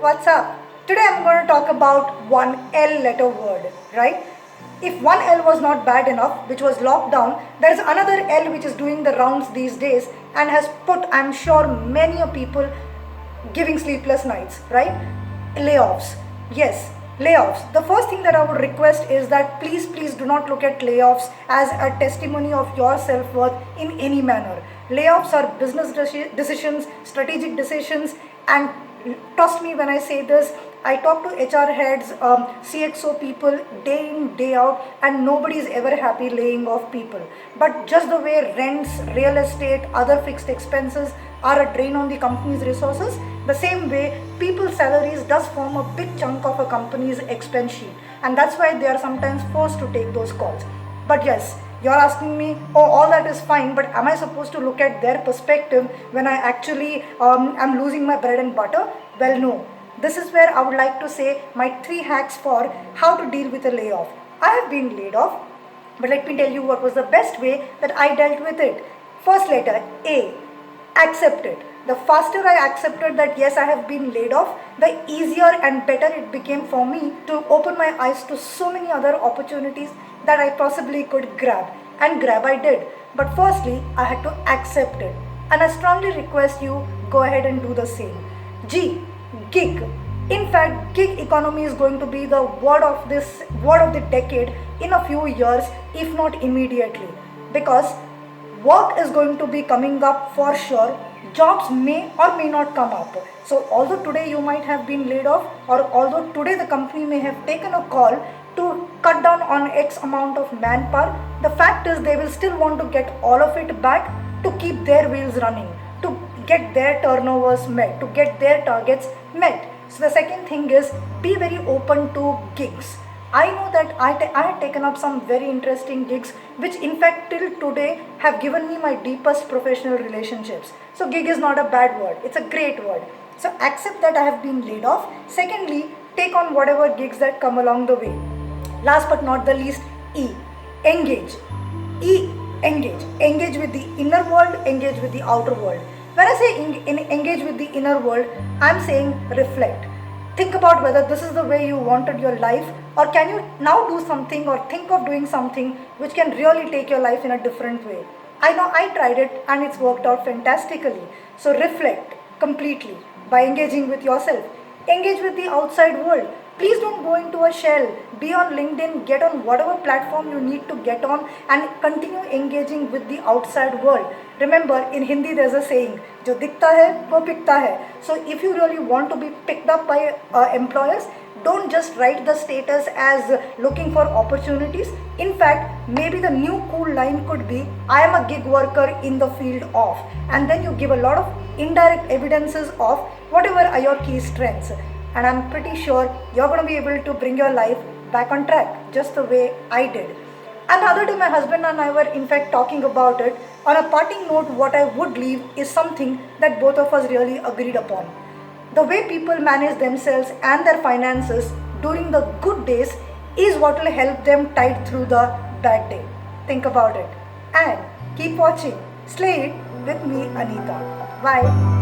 what's up? Today I'm going to talk about one L letter word, right? If one L was not bad enough, which was lockdown, there is another L which is doing the rounds these days and has put, I'm sure, many people giving sleepless nights, right? Layoffs. Yes, layoffs. The first thing that I would request is that please do not look at layoffs as a testimony of your self worth in any manner. Layoffs are business decisions, strategic decisions, and trust me when I say this, I talk to HR heads, CXO people day in, day out, and nobody is ever happy laying off people. But just the way rents, real estate, other fixed expenses are a drain on the company's resources, the same way people's salaries does form a big chunk of a company's expense sheet. And that's why they are sometimes forced to take those calls. But yes, you're asking me, oh, all that is fine, but am I supposed to look at their perspective when I actually am losing my bread and butter? Well, no. This is where I would like to say my 3 hacks for how to deal with a layoff. I have been laid off, but let me tell you what was the best way that I dealt with it. First letter A, accept it. The faster I accepted that yes, I have been laid off, the easier and better it became for me to open my eyes to so many other opportunities that I possibly could grab. And grab I did. But firstly, I had to accept it. And I strongly request you go ahead and do the same. G, gig. In fact, gig economy is going to be the word of the decade in a few years, if not immediately. Because work is going to be coming up for sure. Jobs may or may not come up. So although today you might have been laid off, or although today the company may have taken a call to cut down on X amount of manpower, the fact is they will still want to get all of it back to keep their wheels running, to get their turnovers met, to get their targets met. So the second thing is be very open to gigs. I know that I had taken up some very interesting gigs, which in fact till today have given me my deepest professional relationships. So gig is not a bad word, it's a great word. So accept that I have been laid off. Secondly, take on whatever gigs that come along the way. Last but not the least, E, engage. E, engage. Engage with the inner world, engage with the outer world. When I say engage with the inner world, I'm saying reflect. Think about whether this is the way you wanted your life, or can you now do something or think of doing something which can really take your life in a different way. I know I tried it and it's worked out fantastically. So reflect completely by engaging with yourself. Engage with the outside world. Please don't go into a shell. Be on LinkedIn, get on whatever platform you need to get on, and continue engaging with the outside world. Remember, in Hindi there's a saying, जो दिखता है वो पिकता है. So if you really want to be picked up by employers, don't just write the status as looking for opportunities. In fact, maybe the new cool line could be, I am a gig worker in the field of, and then you give a lot of indirect evidences of whatever are your key strengths. And I'm pretty sure you're going to be able to bring your life back on track, just the way I did. And the other day, my husband and I were in fact talking about it. On a parting note, what I would leave is something that both of us really agreed upon. The way people manage themselves and their finances during the good days is what will help them tide through the bad day. Think about it. And keep watching Slay It with me, Anita. Bye.